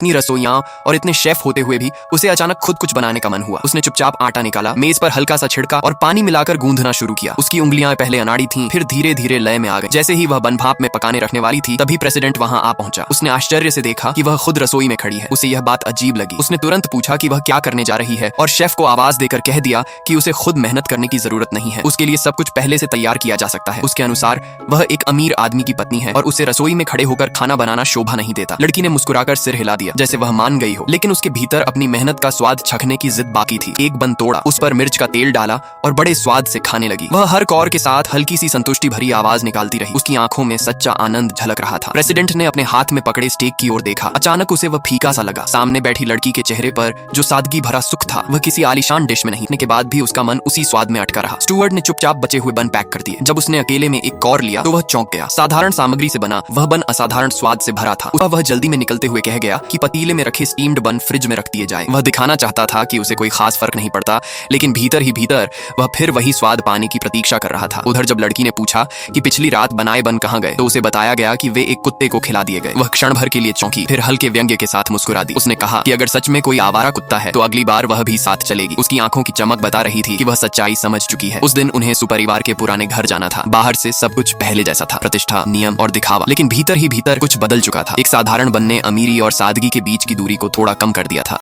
इतनी रसोइयां और इतने शेफ होते हुए भी उसे अचानक खुद कुछ बनाने का मन हुआ। उसने चुपचाप आटा निकाला, मेज पर हल्का सा छिड़का और पानी मिलाकर गूंदना शुरू किया। उसकी उंगलियां पहले अनाड़ी थीं, फिर धीरे धीरे लय में आ गई। जैसे ही वह बन भाप में पकाने रखने वाली थी, तभी प्रेसिडेंट वहां आ पहुंचा। उसने आश्चर्य से देखा कि वह खुद रसोई में खड़ी है। उसे यह बात अजीब लगी। उसने तुरंत पूछा कि वह क्या करने जा रही है और शेफ को आवाज देकर कह दिया कि उसे खुद मेहनत करने की जरूरत नहीं है, उसके लिए सब कुछ पहले से तैयार किया जा सकता है। उसके अनुसार वह एक अमीर आदमी की पत्नी है और उसे रसोई में खड़े होकर खाना बनाना शोभा नहीं देता। लड़की ने मुस्कुराकर सिर हिला दिया जैसे वह मान गई हो, लेकिन उसके भीतर अपनी मेहनत का स्वाद चखने की जिद बाकी थी। एक बन तोड़ा, उस पर मिर्च का तेल डाला और बड़े स्वाद से खाने लगी। वह हर कौर के साथ हल्की सी संतुष्टि भरी आवाज निकालती रही। उसकी आंखों में सच्चा आनंद झलक रहा था। प्रेसिडेंट ने अपने हाथ में पकड़े स्टेक की ओर देखा। अचानक उसे वह फीका सा लगा। सामने बैठी लड़की के चेहरे पर जो सादगी भरा सुख था, वह किसी आलीशान डिश में नहीं। के बाद भी उसका मन उसी स्वाद में अटका रहा। स्टुअर्ड ने चुपचाप बचे हुए बन पैक कर दिए। जब उसने अकेले में एक कौर लिया तो वह चौंक गया। साधारण सामग्री से बना वह बन असाधारण स्वाद से भरा था। वह जल्दी में निकलते हुए कह गया कि पतीले में रखे स्टीम्ड बन फ्रिज में रख दिए जाए। वह दिखाना चाहता था कि उसे कोई खास फर्क नहीं पड़ता, लेकिन भीतर ही भीतर वह फिर वही स्वाद पाने की प्रतीक्षा कर रहा था। उधर जब लड़की ने पूछा कि पिछली रात बनाए बन कहाँ गए, तो उसे बताया गया कि वे एक कुत्ते को खिला दिए गए। वह क्षण भर के लिए चौंकी, फिर हल्के व्यंग्य के साथ मुस्कुरा दी। उसने कहा कि अगर सच में कोई आवारा कुत्ता है तो अगली बार वह भी साथ चलेगी। उसकी आंखों की चमक बता रही थी कि वह सच्चाई समझ चुकी है। उस दिन उन्हें सुपरिवार के पुराने घर जाना था। बाहर से सब कुछ पहले जैसा था, प्रतिष्ठा, नियम और दिखावा, लेकिन भीतर ही भीतर कुछ बदल चुका था। एक साधारण बन ने अमीरी और सादगी के बीच की दूरी को थोड़ा कम कर दिया था।